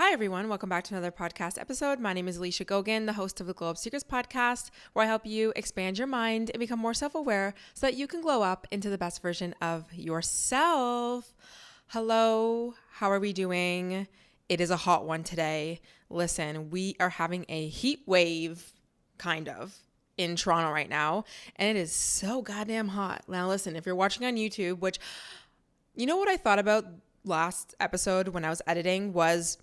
Hi, everyone. Welcome back to another podcast episode. My name is Alicia Gogan, the host of the Glow Up Seekers podcast, where I help you expand your mind and become more self-aware so that you can glow up into the best version of yourself. Hello, how are we doing? It is a hot one today. Listen, we are having a heat wave, kind of, in Toronto right now, and it is so goddamn hot. Now, listen, if you're watching on YouTube, which, you know what I thought about last episode when I was editing was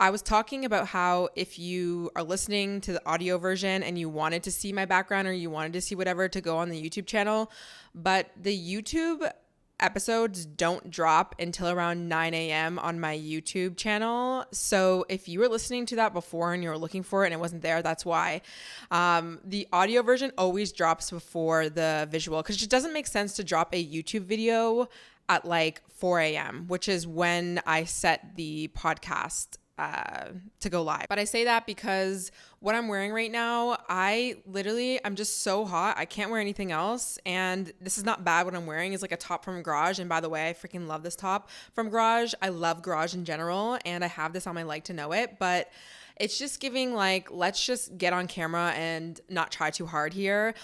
I was talking about how if you are listening to the audio version and you wanted to see my background or you wanted to see whatever to go on the YouTube channel, but the YouTube episodes don't drop until around 9 a.m. on my YouTube channel. So if you were listening to that before and you were looking for it and it wasn't there, that's why. The audio version always drops before the visual because it doesn't make sense to drop a YouTube video at like 4 a.m., which is when I set the podcast to go live. But I say that because what I'm wearing right now, I'm just so hot. I can't wear anything else. And this is not bad. What I'm wearing is like a top from Garage. And by the way, I freaking love this top from Garage. I love Garage in general. And I have this on my Like to Know It. But it's just giving like, let's just get on camera and not try too hard here.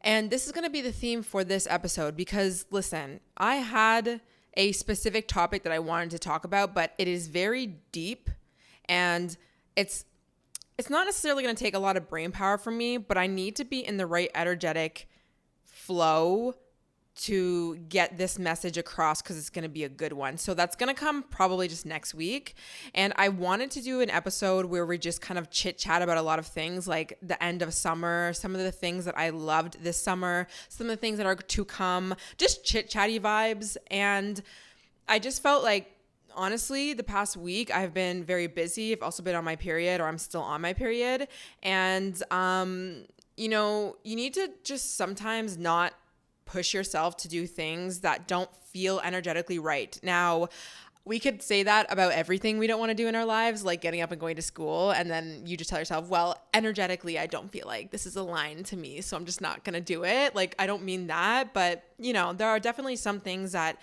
And this is going to be the theme for this episode because listen, I had a specific topic that I wanted to talk about, but it is very deep. And it's not necessarily going to take a lot of brain power from me, but I need to be in the right energetic flow to get this message across because it's going to be a good one. So that's going to come probably just next week. And I wanted to do an episode where we just kind of chit chat about a lot of things like the end of summer, some of the things that I loved this summer, some of the things that are to come, just chit chatty vibes. And I just felt like, honestly, the past week I've been very busy. I've also been on my period, or I'm still on my period. And, you need to just sometimes not push yourself to do things that don't feel energetically right. Now, we could say that about everything we don't want to do in our lives, like getting up and going to school. And then you just tell yourself, well, energetically, I don't feel like this is aligned to me, so I'm just not going to do it. Like, I don't mean that, but, there are definitely some things that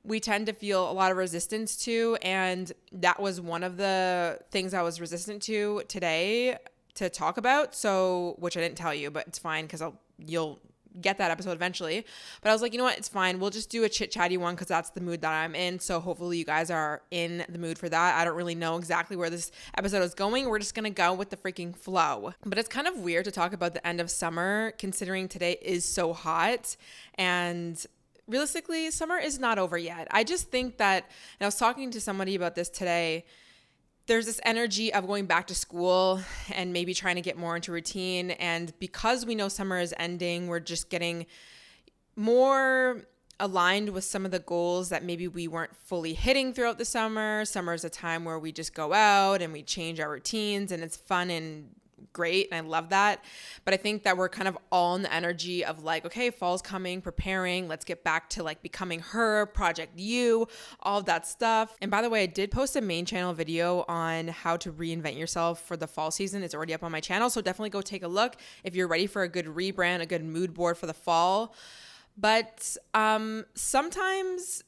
we tend to feel a lot of resistance to. And that was one of the things I was resistant to today to talk about. So, which I didn't tell you, but it's fine because you'll get that episode eventually. But I was like, you know what? It's fine. We'll just do a chit chatty one because that's the mood that I'm in. So hopefully you guys are in the mood for that. I don't really know exactly where this episode is going. We're just going to go with the freaking flow. But it's kind of weird to talk about the end of summer considering today is so hot. And realistically, summer is not over yet. I just think that, and I was talking to somebody about this today, there's this energy of going back to school and maybe trying to get more into routine. And because we know summer is ending, we're just getting more aligned with some of the goals that maybe we weren't fully hitting throughout the summer. Summer is a time where we just go out and we change our routines and it's fun and great, and I love that. But I think that we're kind of all in the energy of like, okay, fall's coming, preparing, let's get back to like becoming her, Project You, all of that stuff. And by the way, I did post a main channel video on how to reinvent yourself for the fall season. It's already up on my channel, so definitely go take a look if you're ready for a good rebrand, a good mood board for the fall. But sometimes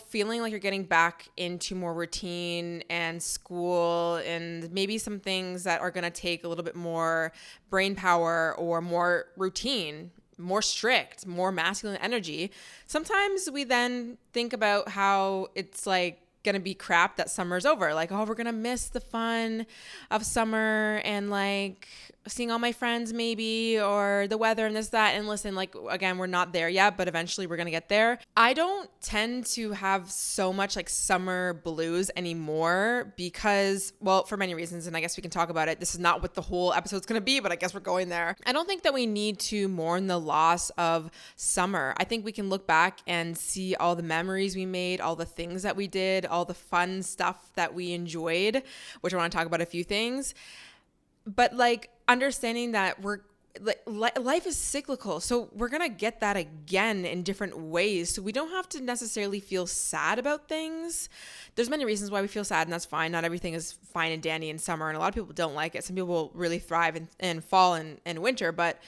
feeling like you're getting back into more routine and school and maybe some things that are going to take a little bit more brain power or more routine, more strict, more masculine energy. Sometimes we then think about how it's like going to be crap that summer's over. Like, oh, we're going to miss the fun of summer and like seeing all my friends maybe, or the weather and this, that. And listen, like, again, we're not there yet, but eventually we're going to get there. I don't tend to have so much like summer blues anymore because, well, for many reasons, and I guess we can talk about it. This is not what the whole episode's going to be, but I guess we're going there. I don't think that we need to mourn the loss of summer. I think we can look back and see all the memories we made, all the things that we did, all the fun stuff that we enjoyed, which I want to talk about a few things. But like understanding that life is cyclical. So we're going to get that again in different ways. So we don't have to necessarily feel sad about things. There's many reasons why we feel sad, and that's fine. Not everything is fine and dandy in summer, and a lot of people don't like it. Some people really thrive in fall and winter, but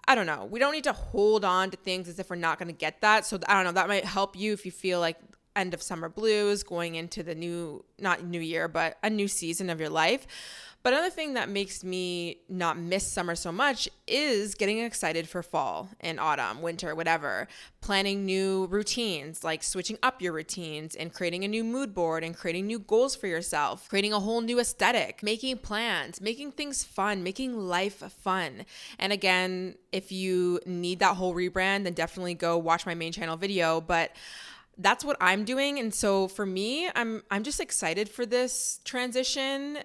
I don't know. We don't need to hold on to things as if we're not going to get that. So I don't know. That might help you if you feel like end of summer blues, going into the not new year, but a new season of your life. But another thing that makes me not miss summer so much is getting excited for fall and autumn, winter, whatever. Planning new routines, like switching up your routines and creating a new mood board and creating new goals for yourself, creating a whole new aesthetic, making plans, making things fun, making life fun. And again, if you need that whole rebrand, then definitely go watch my main channel video. But that's what I'm doing. And so for me, I'm just excited for this transition.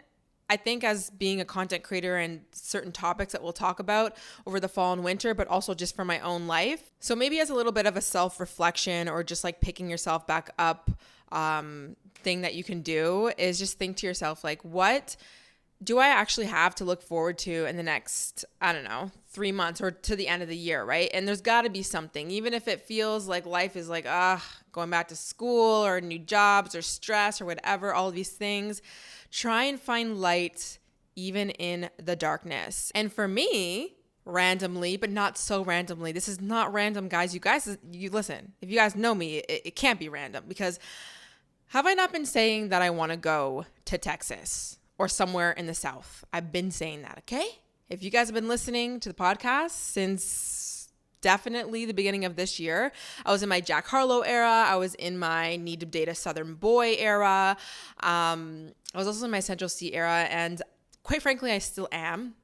I think as being a content creator and certain topics that we'll talk about over the fall and winter, but also just for my own life. So maybe as a little bit of a self-reflection or just like picking yourself back up thing that you can do is just think to yourself, like, what do I actually have to look forward to in the next, 3 months or to the end of the year, right? And there's got to be something, even if it feels like life is like, going back to school or new jobs or stress or whatever, all of these things. Try and find light even in the darkness. And for me, randomly, but not so randomly, this is not random, guys. You listen, if you guys know me, it can't be random, because have I not been saying that I want to go to Texas or somewhere in the South? I've been saying that, okay? If you guys have been listening to the podcast since definitely the beginning of this year, I was in my Jack Harlow era. I was in my need to date a Southern boy era. I was also in my Central C era, and quite frankly, I still am.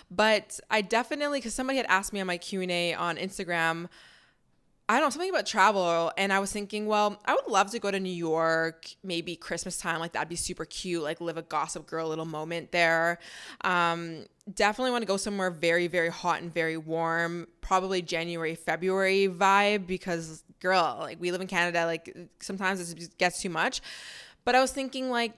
But I definitely, because somebody had asked me on my Q&A on Instagram, I don't know, something about travel. And I was thinking, well, I would love to go to New York, maybe Christmas time. Like, that'd be super cute, like live a Gossip Girl little moment there. Definitely want to go somewhere very, very hot and very warm, probably January, February vibe, because girl, like, we live in Canada, like sometimes it just gets too much. But I was thinking, like,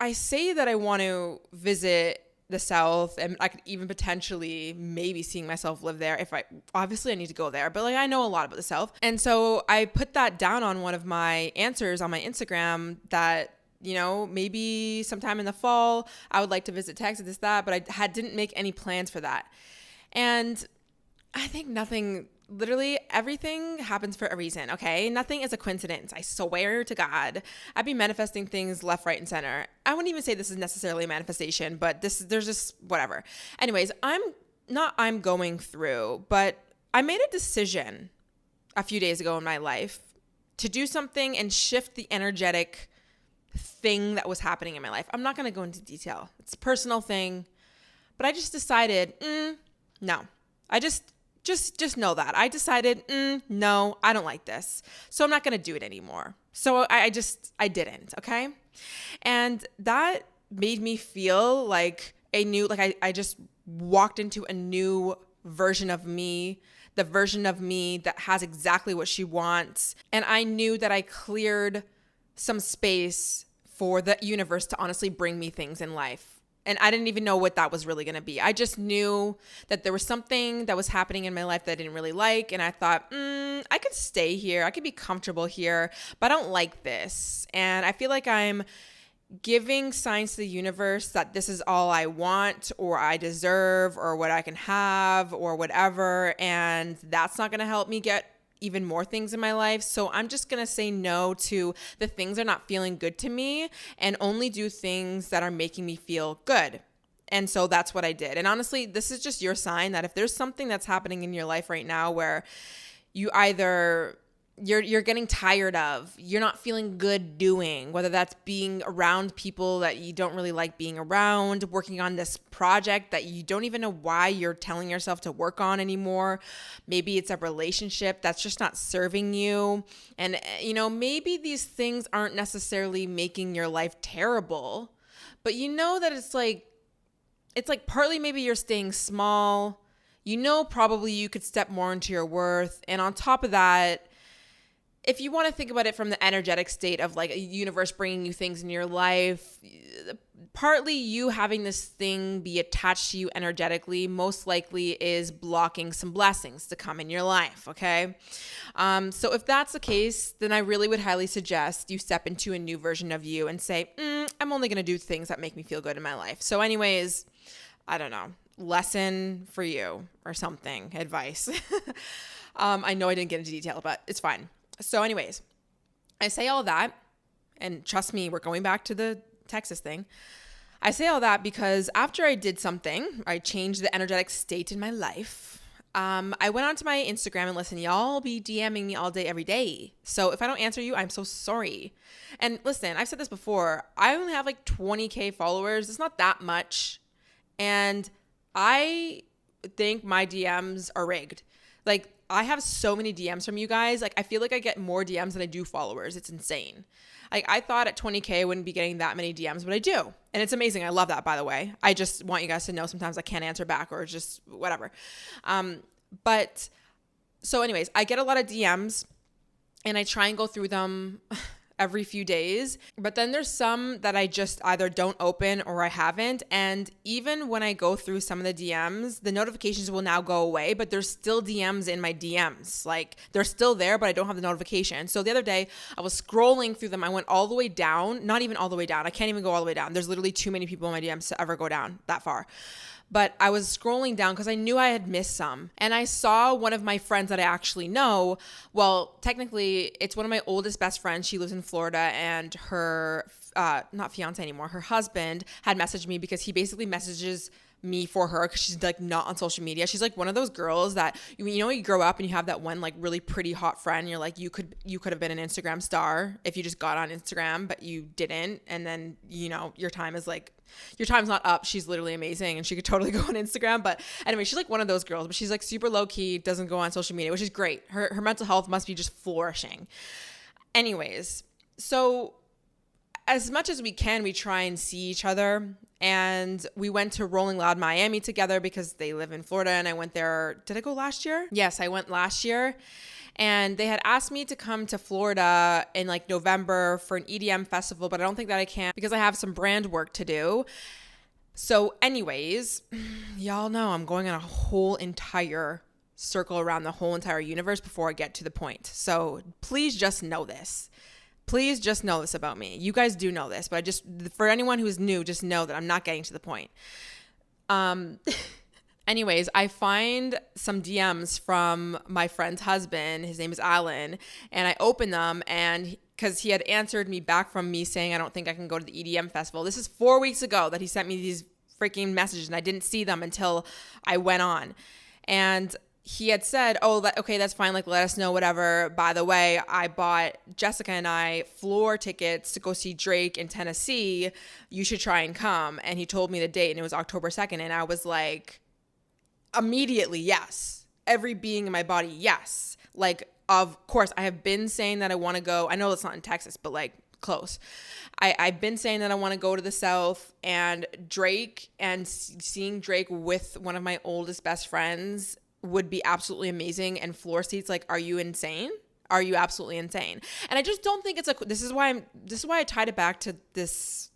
I say that I want to visit the South, and I could even potentially maybe seeing myself live there if obviously I need to go there, but like I know a lot about the South. And so I put that down on one of my answers on my Instagram that, maybe sometime in the fall, I would like to visit Texas, this, that, but I didn't make any plans for that. And I think literally everything happens for a reason, okay? Nothing is a coincidence. I swear to God. I'd be manifesting things left, right, and center. I wouldn't even say this is necessarily a manifestation, but there's just whatever. Anyways, I'm going through, but I made a decision a few days ago in my life to do something and shift the energetic thing that was happening in my life. I'm not going to go into detail. It's a personal thing, but I just decided, no. I just know that. I decided, no, I don't like this. So I'm not going to do it anymore. So I didn't, okay? And that made me feel like I just walked into a new version of me, the version of me that has exactly what she wants. And I knew that I cleared some space for the universe to honestly bring me things in life. And I didn't even know what that was really going to be. I just knew that there was something that was happening in my life that I didn't really like. And I thought, I could stay here. I could be comfortable here, but I don't like this. And I feel like I'm giving signs to the universe that this is all I want or I deserve or what I can have or whatever. And that's not going to help me get even more things in my life. So I'm just going to say no to the things that are not feeling good to me and only do things that are making me feel good. And so that's what I did. And honestly, this is just your sign that if there's something that's happening in your life right now where you either you're getting tired of, you're not feeling good doing, whether that's being around people that you don't really like being around, working on this project that you don't even know why you're telling yourself to work on anymore. Maybe it's a relationship that's just not serving you. And, maybe these things aren't necessarily making your life terrible, but that it's like partly maybe you're staying small. Probably you could step more into your worth. And on top of that, if you want to think about it from the energetic state of like a universe bringing you things in your life, partly you having this thing be attached to you energetically most likely is blocking some blessings to come in your life, okay? So if that's the case, then I really would highly suggest you step into a new version of you and say, I'm only going to do things that make me feel good in my life. So anyways, I don't know, lesson for you or something, advice. I know I didn't get into detail, but it's fine. So anyways, I say all that, and trust me, we're going back to the Texas thing. I say all that because after I did something, I changed the energetic state in my life. I went onto my Instagram and listen, y'all be DMing me all day, every day. So if I don't answer you, I'm so sorry. And listen, I've said this before. I only have like 20K followers. It's not that much. And I think my DMs are rigged. Like, I have so many DMs from you guys. Like, I feel like I get more DMs than I do followers. It's insane. Like, I thought at 20K I wouldn't be getting that many DMs, but I do. And it's amazing. I love that, by the way. I just want you guys to know sometimes I can't answer back or just whatever. But so anyways, I get a lot of DMs and I try and go through them every few days. But then there's some that I just either don't open or I haven't. And even when I go through some of the DMs, the notifications will now go away, but there's still DMs in my DMs. Like, they're still there, but I don't have the notification. So the other day I was scrolling through them. I went all the way down, not even all the way down. I can't even go all the way down. There's literally too many people in my DMs to ever go down that far. But I was scrolling down because I knew I had missed some. And I saw one of my friends that I actually know. Well, technically, it's one of my oldest best friends. She lives in Florida, and her, not fiance anymore, her husband had messaged me because he basically messages me for her because she's like not on social media. She's like one of those girls that, you know, you grow up and you have that one like really pretty hot friend. You're like, you could have been an Instagram star if you just got on Instagram, but you didn't. And then, you know, your time's not up. She's literally amazing and she could totally go on Instagram. But anyway, she's like one of those girls, but she's like super low key, doesn't go on social media, which is great. Her mental health must be just flourishing. Anyways, so as much as we can, we try and see each other. And we went to Rolling Loud Miami together because they live in Florida. And I went there. Did I go last year? Yes, I went last year. And they had asked me to come to Florida in like November for an EDM festival, but I don't think that I can because I have some brand work to do. So anyways, y'all know I'm going on a whole entire circle around the whole entire universe before I get to the point. So please just know this. Please just know this about me. You guys do know this, but I just, for anyone who's new, just know that I'm not getting to the point. Anyways, I find some DMs from my friend's husband. His name is Alan. And I open them and because he had answered me back from me saying, I don't think I can go to the EDM festival. This is 4 weeks ago that he sent me these freaking messages and I didn't see them until I went on. And he had said, okay, that's fine. Like, let us know, whatever. By the way, I bought Jessica and I floor tickets to go see Drake in Tennessee. You should try and come. And he told me the date and it was October 2nd. And I was like, immediately, yes. Every being in my body, yes. Like, of course, I have been saying that I want to go. I know it's not in Texas, but like close. I've been saying that I want to go to the South and Drake and seeing Drake with one of my oldest best friends would be absolutely amazing. And floor seats, like, are you insane? Are you absolutely insane? And I just don't think this is why I tied it back to this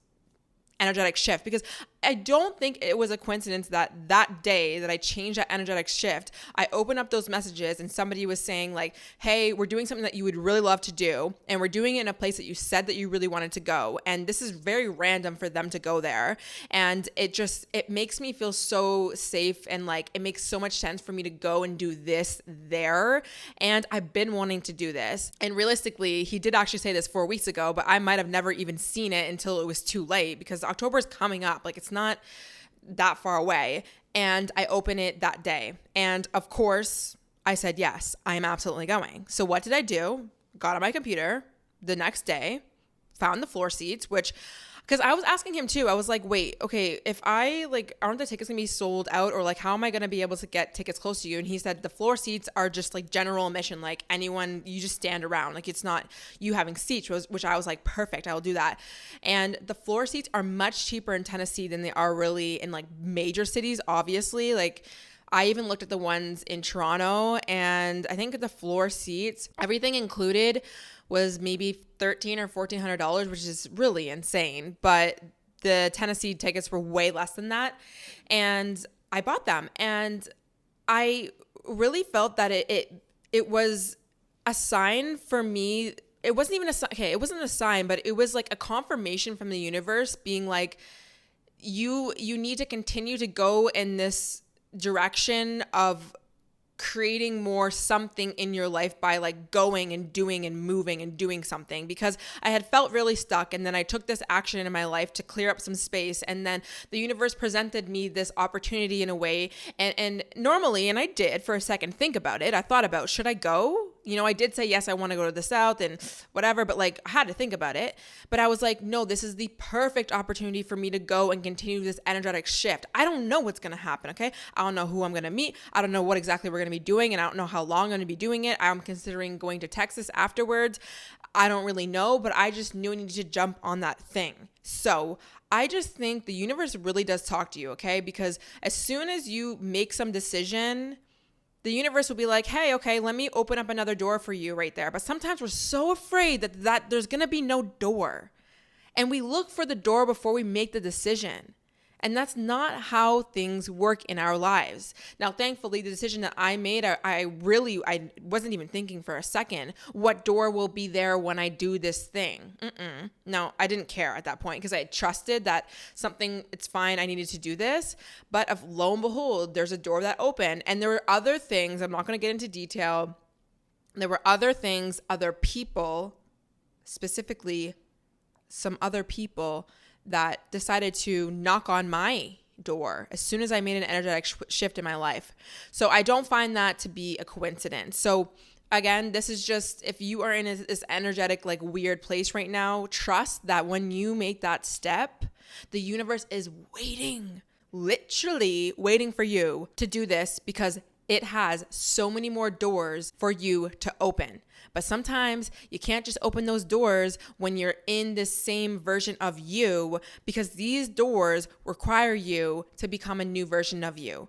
energetic shift, because I don't think it was a coincidence that day that I changed that energetic shift, I opened up those messages and somebody was saying like, hey, we're doing something that you would really love to do. And we're doing it in a place that you said that you really wanted to go. And this is very random for them to go there. And it makes me feel so safe. And like, it makes so much sense for me to go and do this there. And I've been wanting to do this. And realistically, he did actually say this 4 weeks ago, but I might have never even seen it until it was too late because October is coming up. Like, it's not that far away. And I open it that day. And of course, I said, yes, I am absolutely going. So what did I do? Got on my computer the next day, found the floor seats, because I was asking him too. I was like, wait, okay, if aren't the tickets gonna be sold out, or like, how am I gonna be able to get tickets close to you? And he said the floor seats are just like general admission, like anyone, you just stand around, like it's not you having seats, which I was like, perfect, I will do that. And the floor seats are much cheaper in Tennessee than they are really in like major cities, obviously. Like, I even looked at the ones in Toronto, and I think the floor seats, everything included, was maybe $1,300 or $1,400, which is really insane. But the Tennessee tickets were way less than that. And I bought them. And I really felt that it was a sign for me. It wasn't even it wasn't a sign, but it was like a confirmation from the universe being like, you need to continue to go in this direction of creating more something in your life by like going and doing and moving and doing something, because I had felt really stuck, and then I took this action in my life to clear up some space, and then the universe presented me this opportunity in a way, and normally, and I did for a second think about it, I thought about, should I go? You know, I did say, yes, I want to go to the South and whatever, but like I had to think about it. But I was like, no, this is the perfect opportunity for me to go and continue this energetic shift. I don't know what's going to happen, okay? I don't know who I'm going to meet. I don't know what exactly we're going to be doing, and I don't know how long I'm going to be doing it. I'm considering going to Texas afterwards. I don't really know, but I just knew I needed to jump on that thing. So I just think the universe really does talk to you, okay? Because as soon as you make some decision, the universe will be like, hey, okay, let me open up another door for you right there. But sometimes we're so afraid that there's going to be no door. And we look for the door before we make the decision. And that's not how things work in our lives. Now, thankfully, the decision that I made, I wasn't even thinking for a second, what door will be there when I do this thing? No, I didn't care at that point because I trusted that it's fine, I needed to do this. But lo and behold, there's a door that opened. And there were other things, I'm not going to get into detail. There were other things, other people, specifically some other people that decided to knock on my door as soon as I made an energetic shift in my life. So I don't find that to be a coincidence. So again, this is just, if you are in this energetic, like weird place right now, trust that when you make that step, the universe is waiting, literally waiting for you to do this, because it has so many more doors for you to open. But sometimes you can't just open those doors when you're in this same version of you, because these doors require you to become a new version of you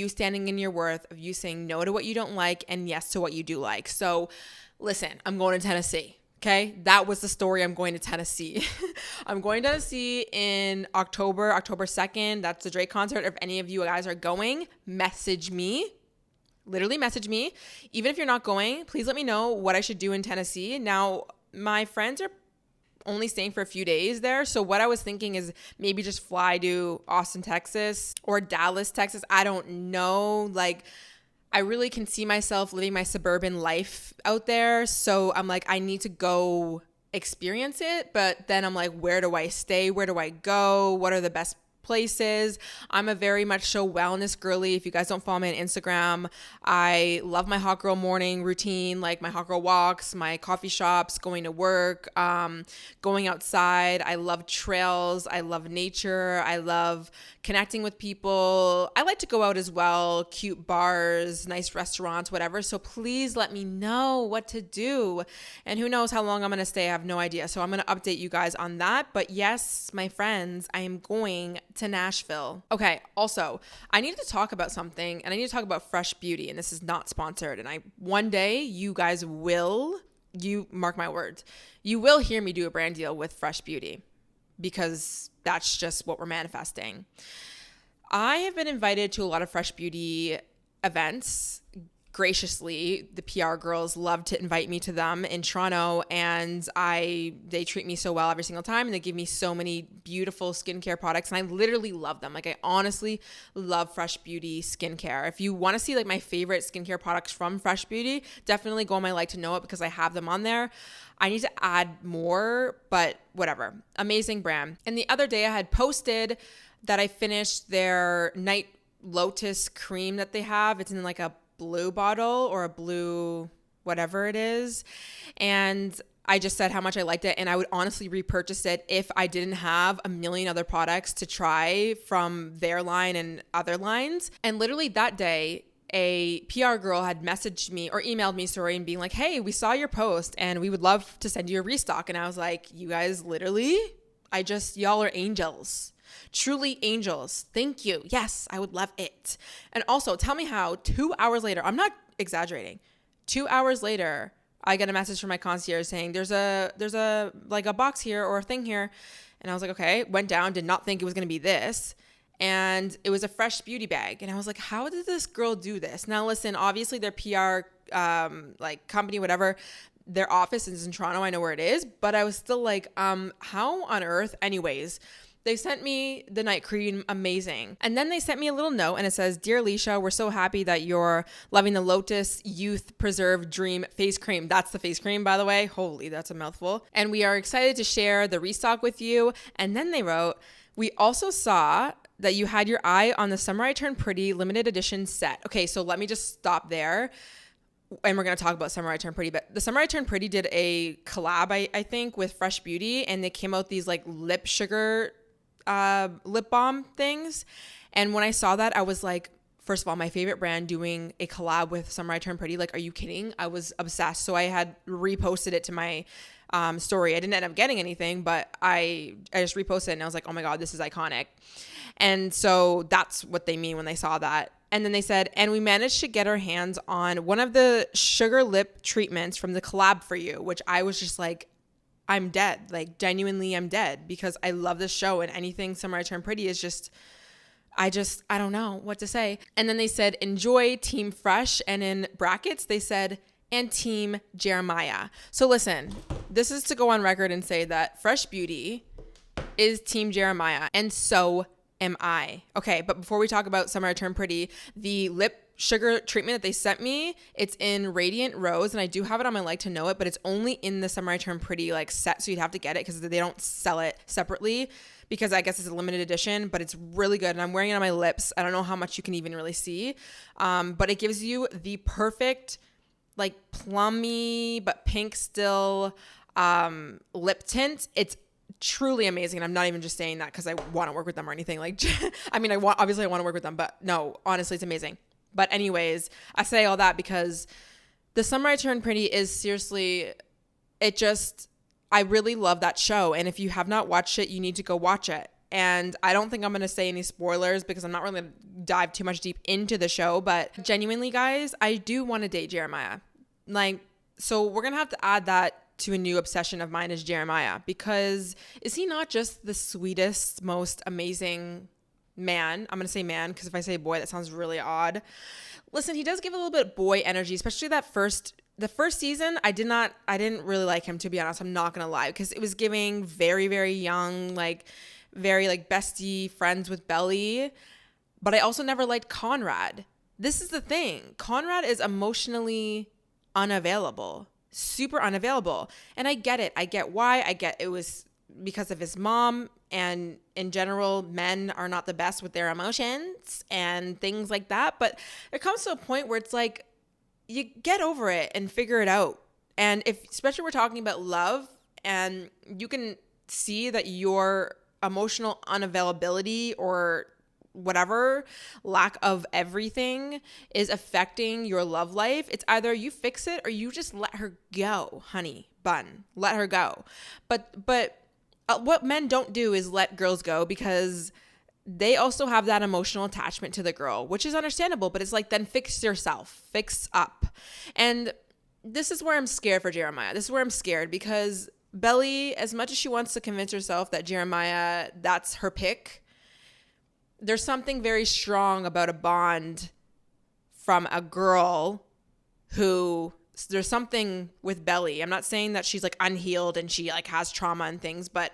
standing in your worth, of you saying no to what you don't like and yes to what you do like. So listen, I'm going to Tennessee. Okay, that was the story. I'm going to Tennessee. I'm going to Tennessee in October 2nd. That's the Drake concert. If any of you guys are going, message me. Literally message me. Even if you're not going, please let me know what I should do in Tennessee. Now, my friends are only staying for a few days there. So what I was thinking is maybe just fly to Austin, Texas or Dallas, Texas. I don't know. Like, I really can see myself living my suburban life out there. So I'm like, I need to go experience it. But then I'm like, where do I stay? Where do I go? What are the best places? I'm a very much so wellness girly. If you guys don't follow me on Instagram, I love my hot girl morning routine, like my hot girl walks, my coffee shops, going to work, going outside. I love trails. I love nature. I love connecting with people. I like to go out as well, cute bars, nice restaurants, whatever. So please let me know what to do. And who knows how long I'm going to stay. I have no idea. So I'm going to update you guys on that. But yes, my friends, I am going to Nashville. Okay, also, I need to talk about something, and I need to talk about Fresh Beauty, and this is not sponsored. And one day you guys will, you mark my words, you will hear me do a brand deal with Fresh Beauty, because that's just what we're manifesting. I have been invited to a lot of Fresh Beauty events. Graciously, the PR girls love to invite me to them in Toronto, and they treat me so well every single time, and they give me so many beautiful skincare products, and I literally love them. Like, I honestly love Fresh Beauty skincare. If you want to see like my favorite skincare products from Fresh Beauty, definitely go on my Like to Know It, because I have them on there. I need to add more, but whatever. Amazing brand. And the other day I had posted that I finished their Night Lotus cream that they have. It's in like a blue bottle or a blue whatever it is, and I just said how much I liked it, and I would honestly repurchase it if I didn't have a million other products to try from their line and other lines. And literally that day, a PR girl had messaged me or emailed me, and being like, hey, we saw your post and we would love to send you a restock. And I was like, you guys, literally, y'all are angels. Truly angels. Thank you. Yes, I would love it. And also, tell me how 2 hours later, I'm not exaggerating, 2 hours later, I get a message from my concierge saying there's a like a box here or a thing here. And I was like, okay, went down, did not think it was going to be this. And it was a Fresh Beauty bag. And I was like, how did this girl do this? Now, listen, obviously their PR like company, whatever, their office is in Toronto. I know where it is. But I was still like, how on earth? Anyways, They sent me the night cream, amazing. And then they sent me a little note and it says, "Dear Alicia, we're so happy that you're loving the Lotus Youth Preserve Dream face cream." That's the face cream, by the way. Holy, that's a mouthful. "And we are excited to share the restock with you." And then they wrote, "We also saw that you had your eye on the Summer I Turned Pretty limited edition set." Okay, so let me just stop there. And we're going to talk about Summer I Turned Pretty, but the Summer I Turned Pretty did a collab, I think, with Fresh Beauty, and they came out these like lip sugar lip balm things. And when I saw that, I was like, first of all, my favorite brand doing a collab with Summer I Turned Pretty. Like, are you kidding? I was obsessed. So I had reposted it to my story. I didn't end up getting anything, but I just reposted it and I was like, oh my God, this is iconic. And so that's what they mean when they saw that. And then they said, "And we managed to get our hands on one of the sugar lip treatments from the collab for you," which I was just like, I'm dead. Like, genuinely, I'm dead, because I love this show, and anything Summer I Turned Pretty is just, I don't know what to say. And then they said, "Enjoy Team Fresh," and in brackets, they said, "and Team Jeremiah." So listen, this is to go on record and say that Fresh Beauty is Team Jeremiah, and so am I. Okay, but before we talk about Summer I Turned Pretty, the lip sugar treatment that they sent me, it's in Radiant Rose, and I do have it on my Like to Know It, but it's only in the Summer I Turned Pretty like set, so you'd have to get it because they don't sell it separately, because I guess it's a limited edition, but it's really good, and I'm wearing it on my lips. I don't know how much you can even really see, but it gives you the perfect like plummy but pink still lip tint. It's truly amazing, and I'm not even just saying that because I want to work with them or anything. Like, I mean, obviously I want to work with them, but no, honestly, it's amazing. But anyways, I say all that because the Summer I Turned Pretty is seriously, I really love that show. And if you have not watched it, you need to go watch it. And I don't think I'm going to say any spoilers because I'm not really going to dive too much deep into the show. But genuinely, guys, I do want to date Jeremiah. Like, so we're going to have to add that to a new obsession of mine, is Jeremiah, because is he not just the sweetest, most amazing man? I'm going to say man because if I say boy, that sounds really odd. Listen, he does give a little bit boy energy, especially the first season. I didn't really like him, to be honest. I'm not going to lie, because it was giving very, very young, like very like bestie friends with Belly. But I also never liked Conrad. This is the thing. Conrad is emotionally unavailable, super unavailable. And I get it. I get why. I get it was because of his mom, and in general, men are not the best with their emotions and things like that. But it comes to a point where it's like, you get over it and figure it out. And if, especially we're talking about love, and you can see that your emotional unavailability or whatever lack of everything is affecting your love life, it's either you fix it or you just let her go, honey bun. Let her go. But what men don't do is let girls go, because they also have that emotional attachment to the girl, which is understandable, but it's like, then fix yourself, fix up. And this is where I'm scared for Jeremiah. This is where I'm scared, because Belly, as much as she wants to convince herself that Jeremiah, that's her pick, there's something very strong about a bond from a girl who, there's something with Belly. I'm not saying that she's like unhealed and she like has trauma and things, but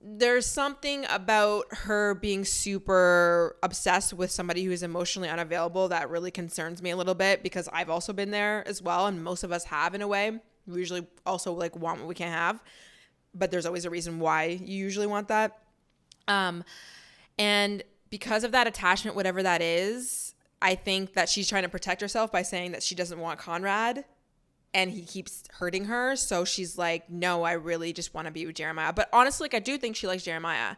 there's something about her being super obsessed with somebody who is emotionally unavailable that really concerns me a little bit, because I've also been there as well, and most of us have in a way. We usually also like want what we can't have, but there's always a reason why you usually want that. And because of that attachment, whatever that is, I think that she's trying to protect herself by saying that she doesn't want Conrad and he keeps hurting her. So she's like, no, I really just want to be with Jeremiah. But honestly, like, I do think she likes Jeremiah.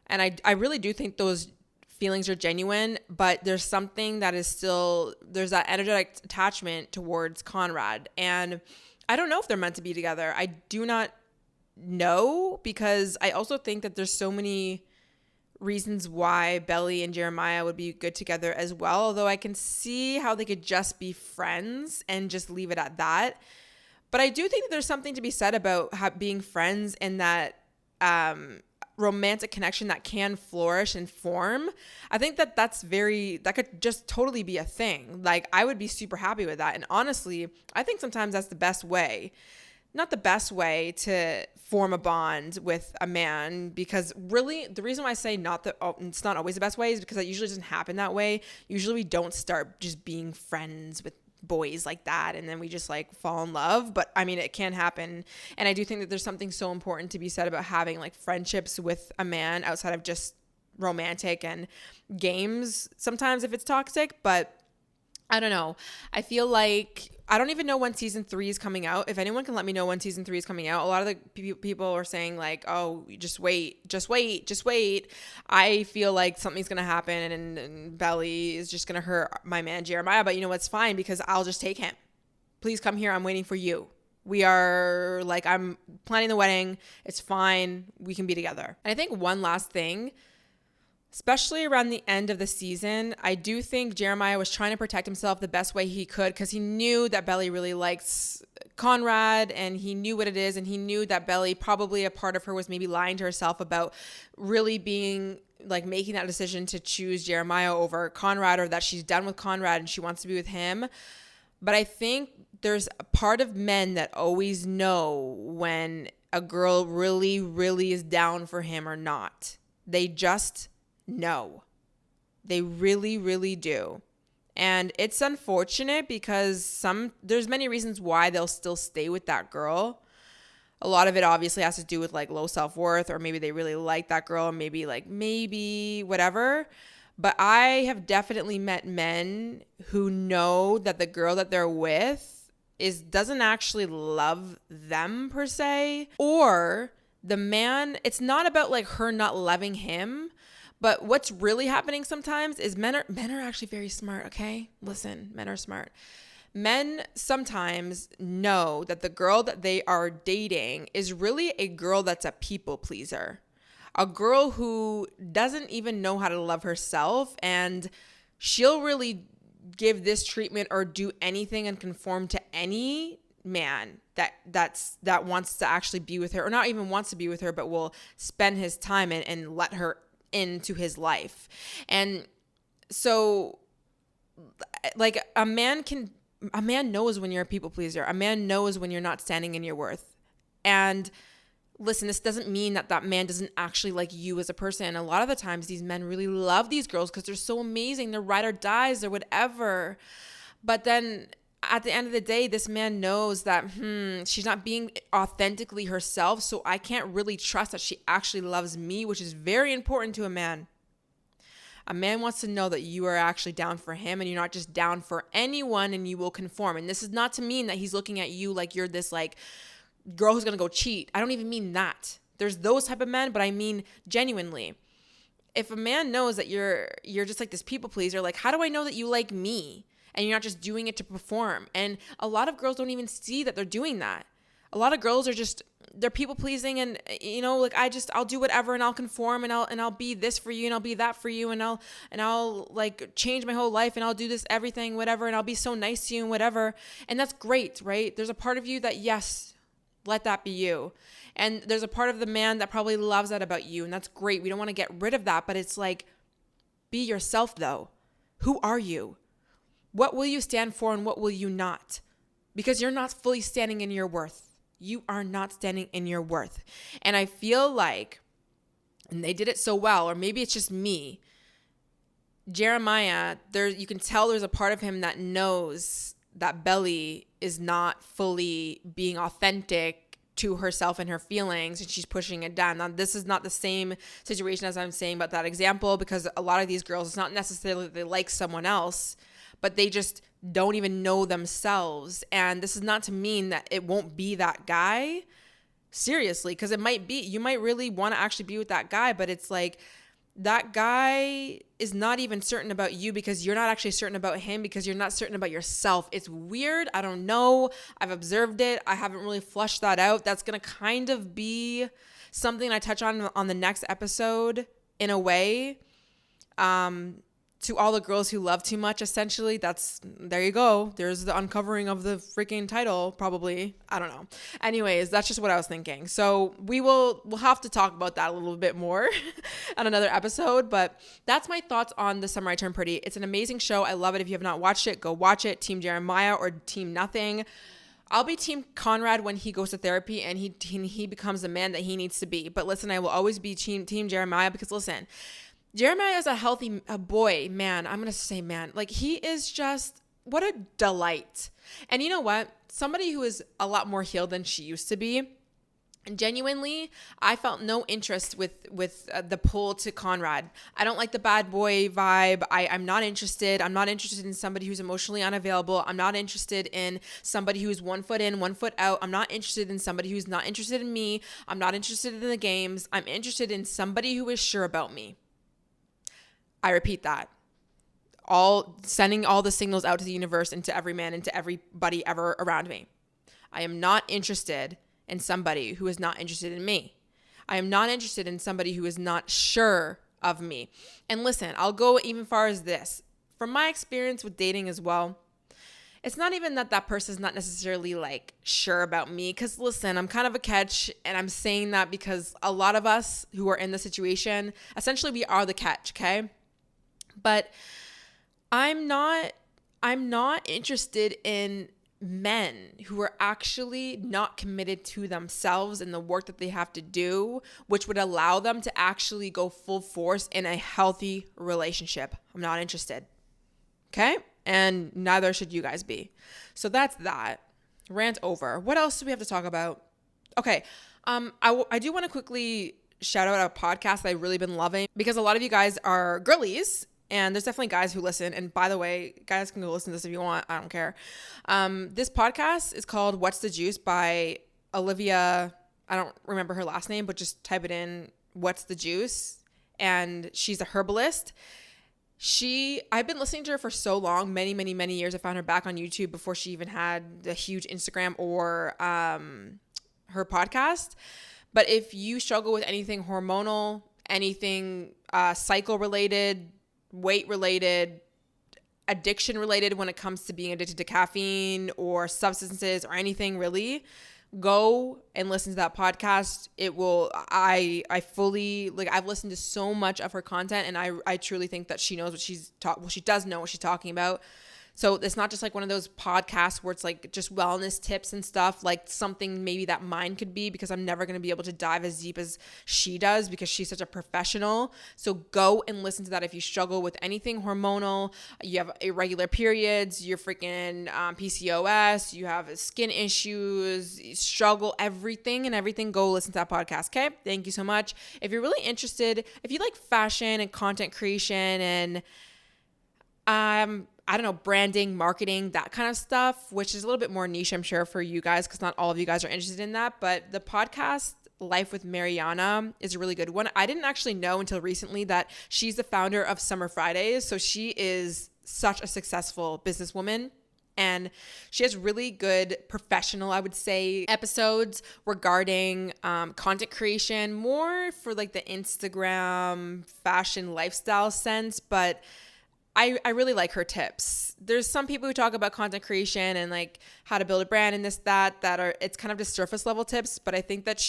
And I really do think those feelings are genuine, but there's something that is still, there's that energetic attachment towards Conrad. And I don't know if they're meant to be together. I do not know, because I also think that there's so many reasons why Belly and Jeremiah would be good together as well. Although I can see how they could just be friends and just leave it at that. But I do think that there's something to be said about being friends and that romantic connection that can flourish and form. I think that that could just totally be a thing. Like, I would be super happy with that. And honestly, I think sometimes that's the best way. not the best way to form a bond with a man, because really the reason why I say it's not always the best way is because it usually doesn't happen that way. Usually we don't start just being friends with boys like that and then we just like fall in love. But I mean, it can happen. And I do think that there's something so important to be said about having like friendships with a man outside of just romantic and games sometimes if it's toxic. But I don't know. I feel like I don't even know when season 3 is coming out. If anyone can let me know when season 3 is coming out. A lot of the people are saying like, oh, just wait. I feel like something's going to happen and Belly is just going to hurt my man Jeremiah. But you know what's fine, because I'll just take him. Please come here. I'm waiting for you. We are like, I'm planning the wedding. It's fine. We can be together. And I think one last thing, especially around the end of the season, I do think Jeremiah was trying to protect himself the best way he could, because he knew that Belly really likes Conrad and he knew what it is, and he knew that Belly, probably a part of her, was maybe lying to herself about really being like making that decision to choose Jeremiah over Conrad, or that she's done with Conrad and she wants to be with him. But I think there's a part of men that always know when a girl really, really is down for him or not. They just know. They really, really do. And it's unfortunate because there's many reasons why they'll still stay with that girl. A lot of it obviously has to do with like low self-worth, or maybe they really like that girl, maybe whatever. But I have definitely met men who know that the girl that they're with doesn't actually love them per se, or the man, it's not about like her not loving him. But what's really happening sometimes is men are actually very smart, okay? Listen, men are smart. Men sometimes know that the girl that they are dating is really a girl that's a people pleaser. A girl who doesn't even know how to love herself, and she'll really give this treatment or do anything and conform to any man that wants to actually be with her, or not even wants to be with her, but will spend his time and let her into his life. And so like a man knows when you're a people pleaser. A man knows when you're not standing in your worth. And listen, this doesn't mean that man doesn't actually like you as a person. And a lot of the times these men really love these girls because they're so amazing. They're ride or dies or whatever. But then at the end of the day, this man knows that she's not being authentically herself, so I can't really trust that she actually loves me, which is very important to a man. A man wants to know that you are actually down for him and you're not just down for anyone, and you will conform. And this is not to mean that he's looking at you like you're this like girl who's going to go cheat. I don't even mean that. There's those type of men, but I mean genuinely. If a man knows that you're just like this people pleaser, like how do I know that you like me? And you're not just doing it to perform. And a lot of girls don't even see that they're doing that. A lot of girls are just, they're people pleasing, and you know, like I'll do whatever and I'll conform and I'll be this for you and I'll be that for you and I'll like change my whole life and I'll do this everything, whatever, and I'll be so nice to you and whatever. And that's great, right? There's a part of you that, yes, let that be you. And there's a part of the man that probably loves that about you, and that's great. We don't want to get rid of that, but it's like, be yourself though. Who are you? What will you stand for and what will you not? Because you're not fully standing in your worth. You are not standing in your worth. And I feel like, and they did it so well, or maybe it's just me, Jeremiah, you can tell there's a part of him that knows that Belly is not fully being authentic to herself and her feelings, and she's pushing it down. Now, this is not the same situation as I'm saying about that example, because a lot of these girls, it's not necessarily that they like someone else, but they just don't even know themselves. And this is not to mean that it won't be that guy. Seriously, because it might be. You might really want to actually be with that guy, but it's like that guy is not even certain about you because you're not actually certain about him, because you're not certain about yourself. It's weird. I don't know. I've observed it. I haven't really flushed that out. That's going to kind of be something I touch on the next episode in a way. To all the girls who love too much, essentially, there you go. There's the uncovering of the freaking title, probably. I don't know. Anyways, that's just what I was thinking. So we'll have to talk about that a little bit more on another episode. But that's my thoughts on The Summer I Turned Pretty. It's an amazing show. I love it. If you have not watched it, go watch it. Team Jeremiah or Team Nothing. I'll be Team Conrad when he goes to therapy and he becomes the man that he needs to be. But listen, I will always be Team Jeremiah, because listen, Jeremiah is a boy, man. I'm going to say man. Like, he is just, what a delight. And you know what? Somebody who is a lot more healed than she used to be. And genuinely, I felt no interest with the pull to Conrad. I don't like the bad boy vibe. I'm not interested. I'm not interested in somebody who's emotionally unavailable. I'm not interested in somebody who's 1 foot in, 1 foot out. I'm not interested in somebody who's not interested in me. I'm not interested in the games. I'm interested in somebody who is sure about me. I repeat that. Sending all the signals out to the universe and to every man and to everybody ever around me. I am not interested in somebody who is not interested in me. I am not interested in somebody who is not sure of me. And listen, I'll go even far as this. From my experience with dating as well, it's not even that person's not necessarily like sure about me. Because listen, I'm kind of a catch, and I'm saying that because a lot of us who are in the situation, essentially we are the catch, okay? But I'm not interested in men who are actually not committed to themselves and the work that they have to do, which would allow them to actually go full force in a healthy relationship. I'm not interested. Okay? And neither should you guys be. So that's that. Rant over. What else do we have to talk about? Okay. I do want to quickly shout out a podcast that I've really been loving, because a lot of you guys are girlies. And there's definitely guys who listen. And by the way, guys can go listen to this if you want. I don't care. This podcast is called What's the Juice by Olivia. I don't remember her last name, but just type it in, What's the Juice. And she's a herbalist. I've been listening to her for so long, many, many, many years. I found her back on YouTube before she even had the huge Instagram or her podcast. But if you struggle with anything hormonal, anything cycle related, weight related, addiction related, when it comes to being addicted to caffeine or substances or anything really, go and listen to that podcast. It will, I fully, like, I've listened to so much of her content, and I truly think that she knows what she does know what she's talking about. So it's not just like one of those podcasts where it's like just wellness tips and stuff, like something maybe that mine could be, because I'm never going to be able to dive as deep as she does because she's such a professional. So go and listen to that if you struggle with anything hormonal, you have irregular periods, you're freaking PCOS, you have skin issues, you struggle, everything, go listen to that podcast. Okay. Thank you so much. If you're really interested, if you like fashion and content creation and, I don't know, branding, marketing, that kind of stuff, which is a little bit more niche, I'm sure, for you guys, because not all of you guys are interested in that. But the podcast Life with Mariana is a really good one. I didn't actually know until recently that she's the founder of Summer Fridays. So she is such a successful businesswoman. And she has really good professional, I would say, episodes regarding content creation, more for like the Instagram fashion lifestyle sense. But I really like her tips. There's some people who talk about content creation and like how to build a brand and it's kind of just surface level tips. But I think that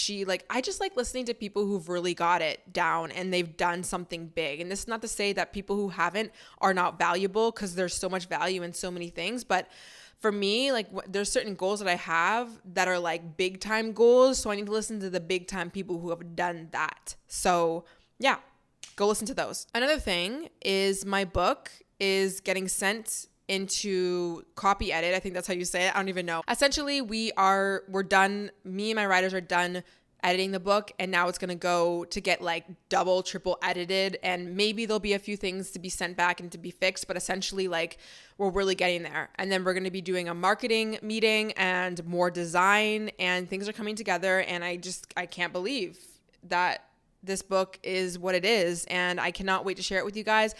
I just like listening to people who've really got it down and they've done something big. And this is not to say that people who haven't are not valuable, because there's so much value in so many things. But for me, like, there's certain goals that I have that are like big time goals. So I need to listen to the big time people who have done that. So yeah. Go listen to those. Another thing is my book is getting sent into copy edit. I think that's how you say it. I don't even know. Essentially, we're done. Me and my writers are done editing the book, and now it's going to go to get like double, triple edited, and maybe there'll be a few things to be sent back and to be fixed, but essentially like we're really getting there. And then we're going to be doing a marketing meeting and more design, and things are coming together, and I can't believe that this book is what it is, and I cannot wait to share it with you guys.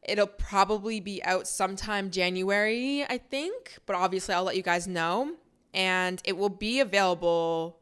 It'll probably be out sometime January, I think, but obviously I'll let you guys know, and it will be available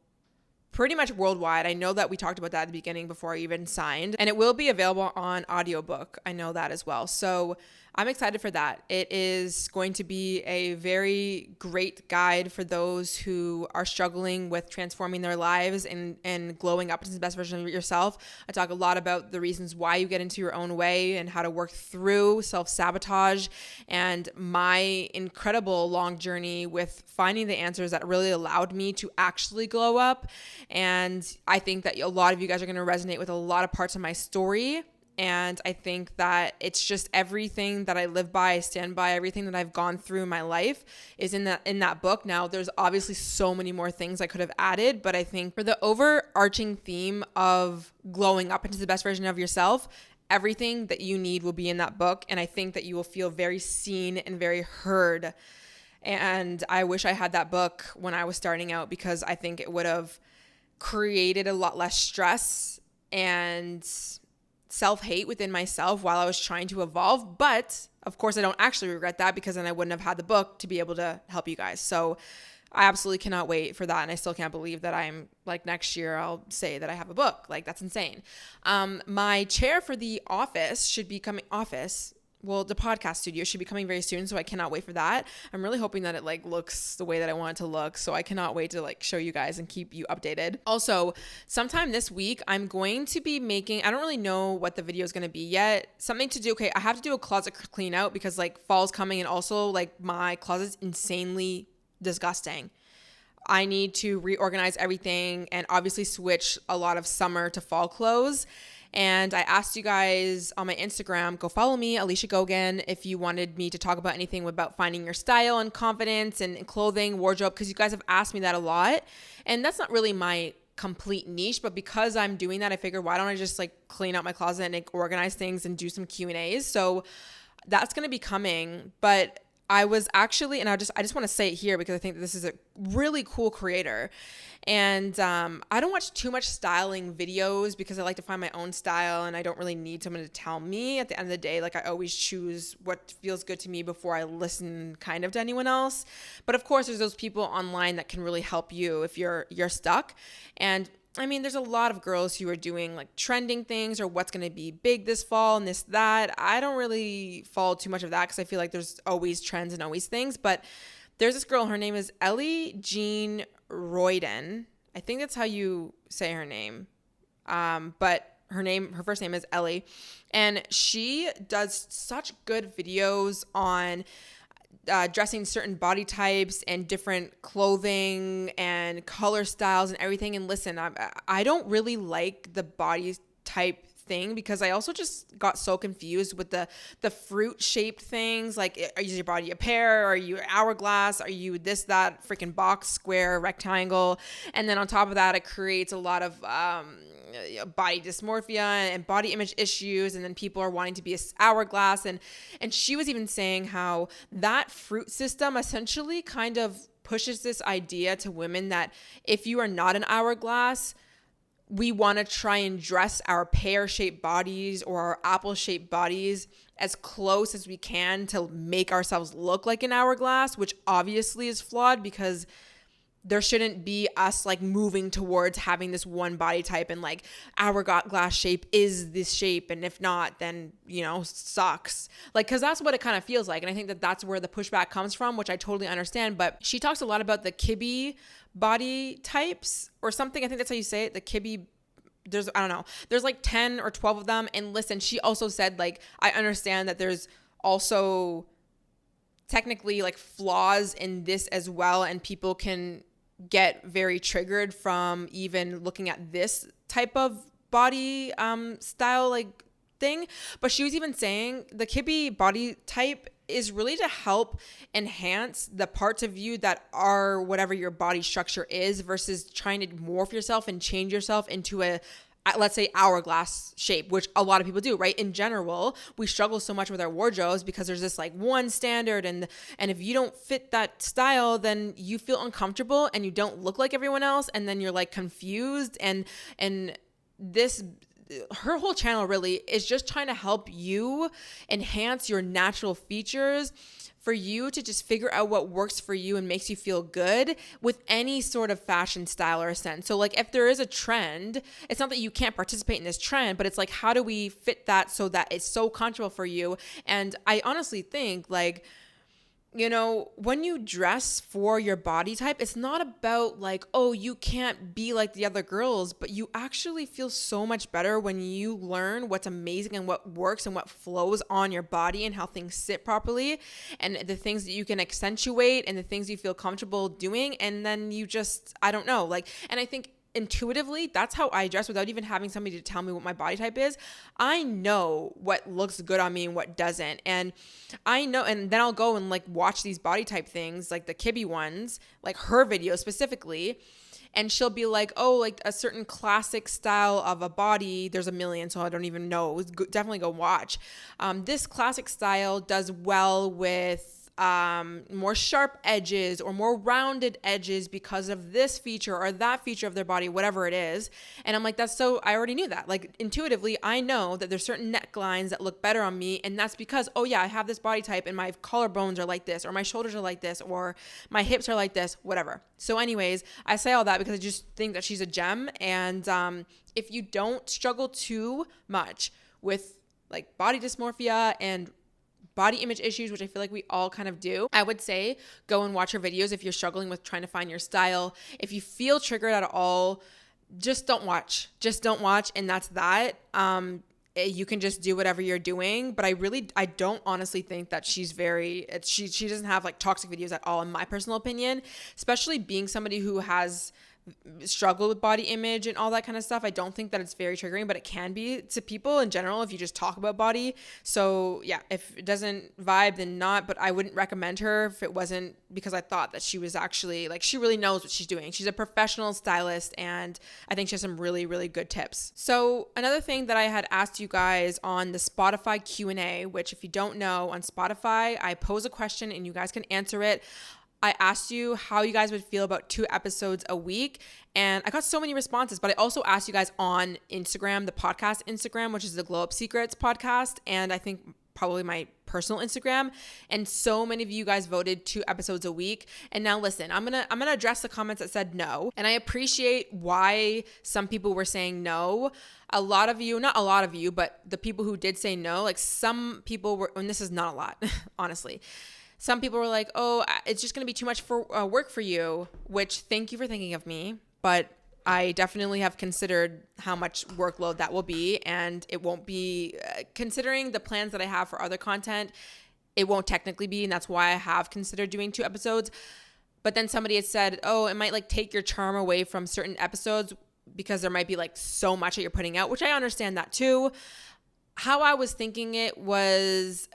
pretty much worldwide. I know that we talked about that at the beginning before I even signed, and it will be available on audiobook. I know that as well. So I'm excited for that. It is going to be a very great guide for those who are struggling with transforming their lives and glowing up into the best version of yourself. I talk a lot about the reasons why you get into your own way and how to work through self-sabotage and my incredible long journey with finding the answers that really allowed me to actually glow up. And I think that a lot of you guys are going to resonate with a lot of parts of my story. And I think that it's just everything that I live by, I stand by, everything that I've gone through in my life is in that book. Now, there's obviously so many more things I could have added, but I think for the overarching theme of glowing up into the best version of yourself, everything that you need will be in that book. And I think that you will feel very seen and very heard. And I wish I had that book when I was starting out, because I think it would have created a lot less stress and self-hate within myself while I was trying to evolve. But of course, I don't actually regret that, because then I wouldn't have had the book to be able to help you guys. So I absolutely cannot wait for that. And I still can't believe that I'm like, next year I'll say that I have a book. Like, that's insane. My chair for the office should be coming the podcast studio should be coming very soon. So I cannot wait for that. I'm really hoping that it like looks the way that I want it to look. So I cannot wait to like show you guys and keep you updated. Also, sometime this week, I'm going to be making, I don't really know what the video is going to be yet. Something to do. Okay. I have to do a closet clean out because like fall's coming, and also like my closet's insanely disgusting. I need to reorganize everything and obviously switch a lot of summer to fall clothes. And I asked you guys on my Instagram, go follow me, Alicia Gogan, if you wanted me to talk about anything about finding your style and confidence and clothing, wardrobe, because you guys have asked me that a lot. And that's not really my complete niche, but because I'm doing that, I figured, why don't I just like clean out my closet and like organize things and do some Q&As? So that's going to be coming. But I was actually, and I just want to say it here because I think that this is a really cool creator. And I don't watch too much styling videos because I like to find my own style, and I don't really need someone to tell me. At the end of the day, like, I always choose what feels good to me before I listen kind of to anyone else. But of course, there's those people online that can really help you if you're stuck. And I mean, there's a lot of girls who are doing like trending things or what's going to be big this fall and this, that. I don't really follow too much of that because I feel like there's always trends and always things. But there's this girl, her name is Ellie Jean Royden. I think that's how you say her name. But her first name is Ellie. And she does such good videos on dressing certain body types and different clothing and color styles and everything. And listen, I don't really like the body type thing because I also just got so confused with the fruit shaped things. Like, is your body a pear? Are you an hourglass? Are you this, that, freaking box, square, rectangle? And then on top of that, it creates a lot of body dysmorphia and body image issues, and then people are wanting to be an hourglass, and she was even saying how that fruit system essentially kind of pushes this idea to women that if you are not an hourglass, we want to try and dress our pear-shaped bodies or our apple-shaped bodies as close as we can to make ourselves look like an hourglass, which obviously is flawed because there shouldn't be us like moving towards having this one body type and like hourglass shape is this shape. And if not, then, sucks. Like, cause that's what it kind of feels like. And I think that that's where the pushback comes from, which I totally understand. But she talks a lot about the kibbe body types or something. I think that's how you say it. The kibbe, there's like 10 or 12 of them. And listen, she also said, like, I understand that there's also technically like flaws in this as well. And people can get very triggered from even looking at this type of body style like thing. But she was even saying the kibbe body type is really to help enhance the parts of you that are whatever your body structure is versus trying to morph yourself and change yourself into a, let's say, hourglass shape, which a lot of people do, right? In general, we struggle so much with our wardrobes because there's this like one standard, and if you don't fit that style, then you feel uncomfortable and you don't look like everyone else, and then you're like confused, and this, her whole channel really is just trying to help you enhance your natural features, for you to just figure out what works for you and makes you feel good with any sort of fashion style or sense. So like if there is a trend, it's not that you can't participate in this trend, but it's like, how do we fit that so that it's so comfortable for you? And I honestly think like, you know, when you dress for your body type, it's not about like, oh, you can't be like the other girls, but you actually feel so much better when you learn what's amazing and what works and what flows on your body and how things sit properly and the things that you can accentuate and the things you feel comfortable doing. And then you just, I don't know, like, and I think intuitively, that's how I dress without even having somebody to tell me what my body type is. I know what looks good on me and what doesn't. And I know, and then I'll go and like watch these body type things, like the kibbe ones, like her videos specifically. And she'll be like, oh, like a certain classic style of a body. There's a million, so I don't even know. Definitely go watch. This classic style does well with more sharp edges or more rounded edges because of this feature or that feature of their body, whatever it is. And I'm like, that's so, I already knew that. Like intuitively, I know that there's certain necklines that look better on me. And that's because, oh yeah, I have this body type and my collarbones are like this, or my shoulders are like this, or my hips are like this, whatever. So anyways, I say all that because I just think that she's a gem. And if you don't struggle too much with like body dysmorphia and body image issues, which I feel like we all kind of do, I would say go and watch her videos if you're struggling with trying to find your style. If you feel triggered at all, just don't watch. Just don't watch, and that's that. You can just do whatever you're doing, but I don't honestly think that she doesn't have like toxic videos at all, in my personal opinion, especially being somebody who has struggle with body image and all that kind of stuff. I don't think that it's very triggering, but it can be to people in general if you just talk about body. So yeah, if it doesn't vibe, then not, but I wouldn't recommend her if it wasn't because I thought that she was actually like, she really knows what she's doing. She's a professional stylist and I think she has some really, really good tips. So another thing that I had asked you guys on the Spotify Q&A, which if you don't know, on Spotify, I pose a question and you guys can answer it. I asked you how you guys would feel about 2 episodes a week, and I got so many responses, but I also asked you guys on Instagram, the podcast Instagram, which is the Glow Up Secrets podcast, and I think probably my personal Instagram, and so many of you guys voted 2 episodes a week. And now listen, I'm gonna address the comments that said no, and I appreciate why some people were saying no. A lot of you, not a lot of you, but the people who did say no, like some people were, and this is not a lot, honestly. Some people were like, oh, it's just going to be too much for work for you, which thank you for thinking of me. But I definitely have considered how much workload that will be. And it won't be, considering the plans that I have for other content, it won't technically be. And that's why I have considered doing 2 episodes. But then somebody had said, oh, it might like take your charm away from certain episodes because there might be like so much that you're putting out, which I understand that too. How I was thinking it was,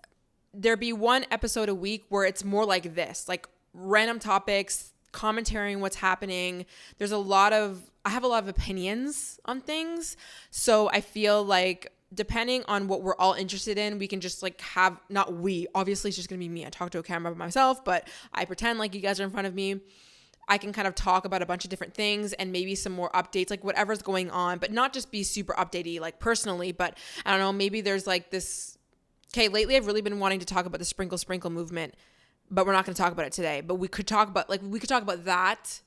there'd be 1 episode a week where it's more like this, like random topics, commentary on what's happening. I have a lot of opinions on things. So I feel like depending on what we're all interested in, we can just like have, not we, obviously it's just going to be me. I talk to a camera by myself, but I pretend like you guys are in front of me. I can kind of talk about a bunch of different things and maybe some more updates, like whatever's going on, but not just be super updatey, like personally, but I don't know, maybe there's like this. Okay, lately I've really been wanting to talk about the sprinkle movement, but we're not going to talk about it today. But we could talk about that.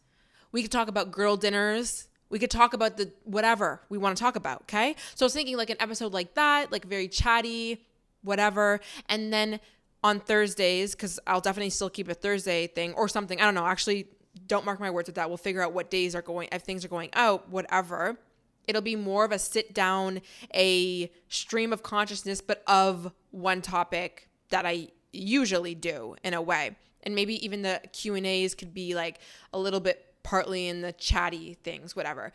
We could talk about girl dinners. We could talk about the whatever we want to talk about, okay? So I was thinking like an episode like that, like very chatty, whatever. And then on Thursdays, because I'll definitely still keep a Thursday thing or something. I don't know. Actually, don't mark my words with that. We'll figure out what days are going, if things are going out, whatever. It'll be more of a sit down, a stream of consciousness, but of one topic that I usually do in a way. And maybe even the Q&As could be like a little bit partly in the chatty things, whatever.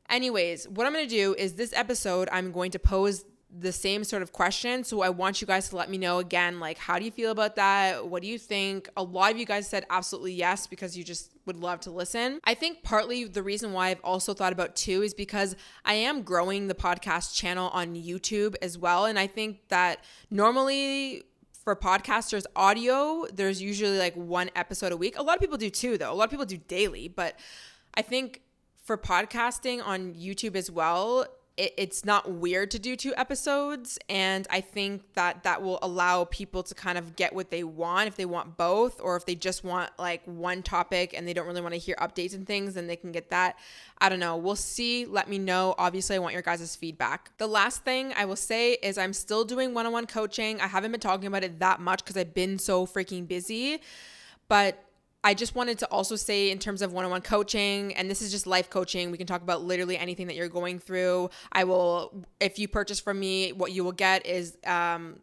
Anyways, what I'm going to do is this episode, I'm going to pose the same sort of question. So I want you guys to let me know again, like, how do you feel about that? What do you think? A lot of you guys said absolutely yes, because you just would love to listen. I think partly the reason why I've also thought about 2 is because I am growing the podcast channel on YouTube as well. And I think that normally for podcasters audio, there's usually like 1 episode a week. A lot of people do 2 though. A lot of people do daily, but I think for podcasting on YouTube as well, it's not weird to do 2 episodes. And I think that will allow people to kind of get what they want, if they want both, or if they just want like one topic and they don't really want to hear updates and things, then they can get that. I don't know. We'll see. Let me know. Obviously, I want your guys' feedback. The last thing I will say is I'm still doing one-on-one coaching. I haven't been talking about it that much because I've been so freaking busy, but I just wanted to also say in terms of one-on-one coaching, and this is just life coaching, we can talk about literally anything that you're going through. If you purchase from me, what you will get is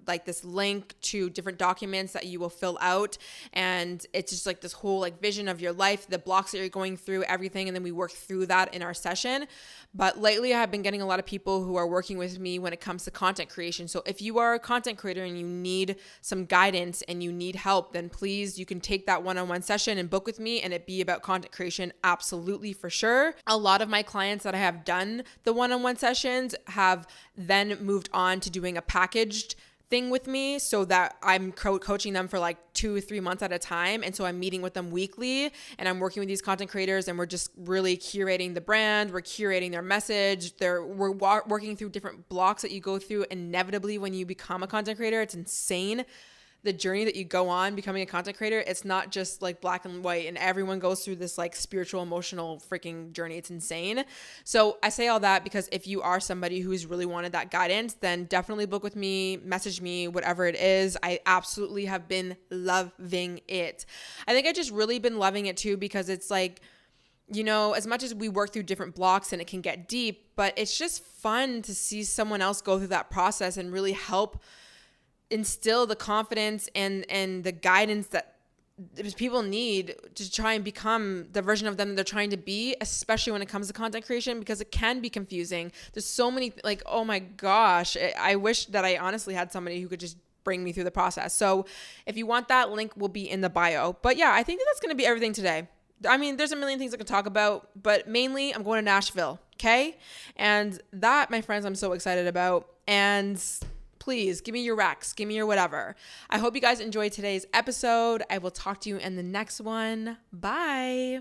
like this link to different documents that you will fill out. And it's just like this whole like vision of your life, the blocks that you're going through, everything. And then we work through that in our session. But lately I have been getting a lot of people who are working with me when it comes to content creation. So if you are a content creator and you need some guidance and you need help, then please, you can take that one-on-one session and book with me and it be about content creation. Absolutely, for sure. A lot of my clients that I have done the one-on-one sessions have then moved on to doing a packaged thing with me, so that I'm coaching them for like 2 or 3 months at a time. And so I'm meeting with them weekly and I'm working with these content creators and we're just really curating the brand. We're curating their message. We're working through different blocks that you go through inevitably when you become a content creator. It's insane. The journey that you go on becoming a content creator, it's not just like black and white, and everyone goes through this like spiritual, emotional freaking journey. It's insane. So I say all that because if you are somebody who's really wanted that guidance, then definitely book with me, message me, whatever it is. I absolutely have been loving it. I think I just really been loving it too, because it's like, you know, as much as we work through different blocks and it can get deep, but it's just fun to see someone else go through that process and really help instill the confidence and the guidance that people need to try and become the version of them they're trying to be, especially when it comes to content creation, because it can be confusing. There's so many, like, oh my gosh, I wish that I honestly had somebody who could just bring me through the process. So if you want, that link will be in the bio. But yeah, I think that's going to be everything today. I mean, there's a million things I can talk about, but mainly I'm going to Nashville, okay? And that, my friends, I'm so excited about. And please give me your recs, give me your whatever. I hope you guys enjoyed today's episode. I will talk to you in the next one. Bye.